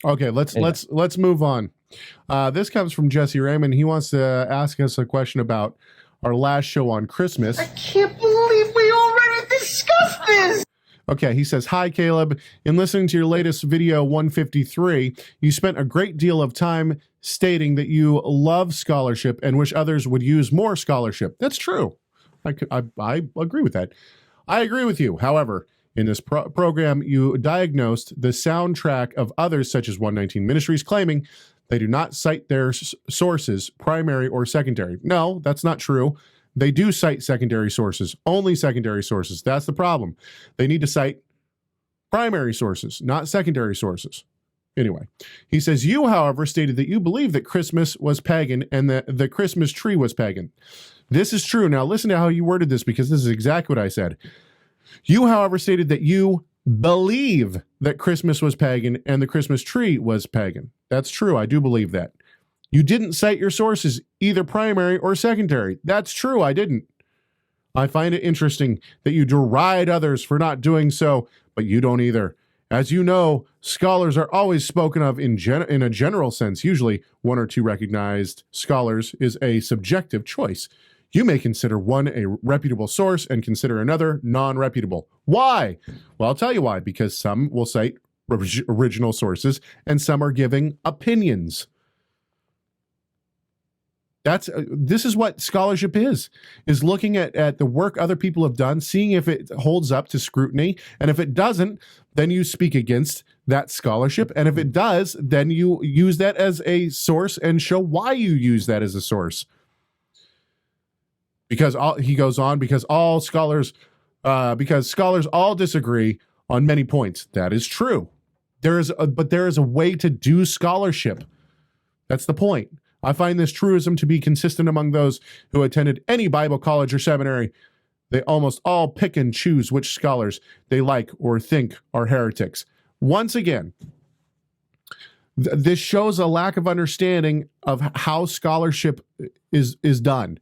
Okay, let's move on. This comes from Jesse Raymond. He wants to ask us a question about our last show on Christmas. I can't believe we already discussed this. Okay, he says, "Hi, Caleb. In listening to your latest video 153, you spent a great deal of time stating that you love scholarship and wish others would use more scholarship. That's true. I agree with that. I agree with you. However, in this program, you diagnosed the soundtrack of others, such as 119 Ministries, claiming they do not cite their sources, primary or secondary. No, that's not true. They do cite secondary sources, only secondary sources. That's the problem. They need to cite primary sources, not secondary sources. Anyway, he says, you, however, stated that you believe that Christmas was pagan and that the Christmas tree was pagan. This is true. Now, listen to how you worded this, because this is exactly what I said. You, however, stated that you believe that Christmas was pagan and the Christmas tree was pagan. That's true. I do believe that. You didn't cite your sources, either primary or secondary. That's true. I didn't. I find it interesting that you deride others for not doing so, but you don't either. As you know, scholars are always spoken of in a general sense. Usually, one or two recognized scholars is a subjective choice. You may consider one a reputable source and consider another non-reputable. Why? Well, I'll tell you why. Because some will cite original sources and some are giving opinions. This is what scholarship is looking at the work other people have done, seeing if it holds up to scrutiny. And if it doesn't, then you speak against that scholarship. And if it does, then you use that as a source and show why you use that as a source. Because he goes on, because scholars all disagree on many points. That is true. But there is a way to do scholarship. That's the point. I find this truism to be consistent among those who attended any Bible college or seminary. They almost all pick and choose which scholars they like or think are heretics. Once again, this shows a lack of understanding of how scholarship is done.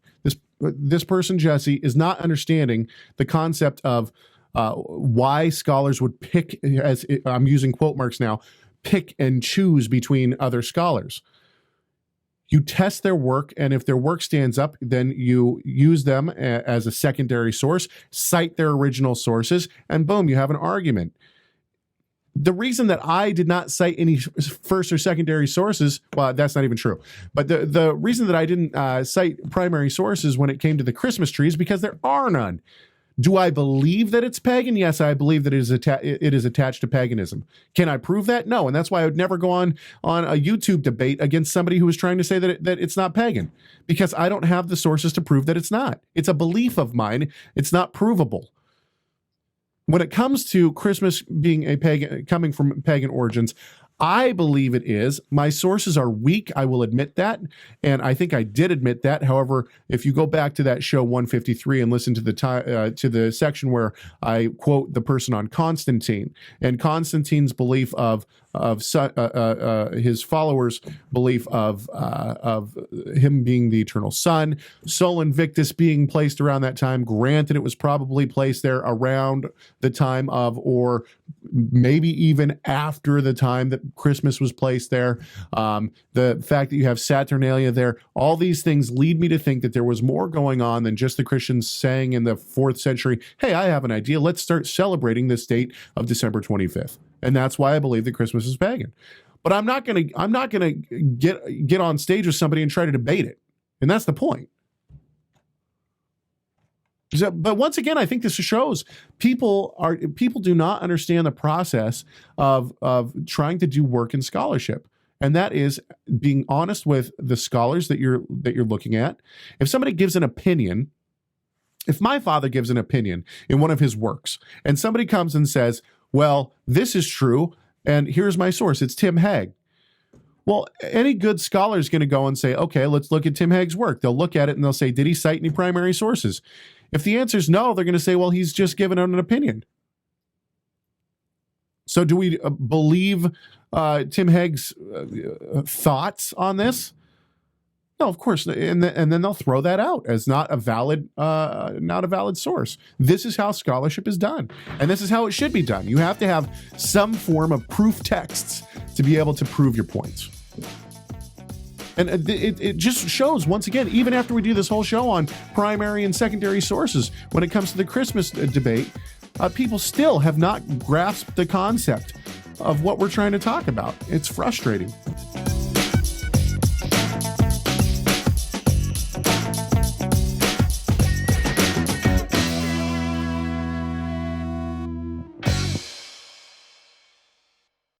This person, Jesse, is not understanding the concept of why scholars would pick, as I'm using quote marks now, pick and choose between other scholars. You test their work, and if their work stands up, then you use them as a secondary source, cite their original sources, and boom, you have an argument. The reason that I did not cite any first or secondary sources, well, that's not even true. But the reason that I didn't cite primary sources when it came to the Christmas tree is because there are none. Do I believe that it's pagan? Yes, I believe that it is attached to paganism. Can I prove that? No, and that's why I would never go on a YouTube debate against somebody who is trying to say that it's not pagan, because I don't have the sources to prove that it's not. It's a belief of mine. It's not provable. When it comes to Christmas being coming from pagan origins, I believe it is. My sources are weak. I will admit that. And I think I did admit that. However, if you go back to that show 153 and listen to the section where I quote the person on Constantine and Constantine's belief of his followers' belief of him being the eternal son, Sol Invictus being placed around that time. Granted, it was probably placed there around the time of, or maybe even after the time that Christmas was placed there. The fact that you have Saturnalia there, all these things lead me to think that there was more going on than just the Christians saying in the 4th century, hey, I have an idea. Let's start celebrating this date of December 25th. And that's why I believe that Christmas is pagan. But I'm not gonna get on stage with somebody and try to debate it. And that's the point. But once again, I think this shows people do not understand the process of trying to do work in scholarship. And that is being honest with the scholars that you're looking at. If somebody gives an opinion, if my father gives an opinion in one of his works, and somebody comes and says, well, this is true, and here's my source, it's Tim Hegg. Well, any good scholar is going to go and say, okay, let's look at Tim Hegg's work. They'll look at it and they'll say, did he cite any primary sources? If the answer is no, they're going to say, well, he's just given an opinion. So do we believe Tim Hegg's thoughts on this? No, of course, and then they'll throw that out as not a valid source. This is how scholarship is done, and this is how it should be done. You have to have some form of proof texts to be able to prove your points. And it just shows, once again, even after we do this whole show on primary and secondary sources, when it comes to the Christmas debate, people still have not grasped the concept of what we're trying to talk about. It's frustrating.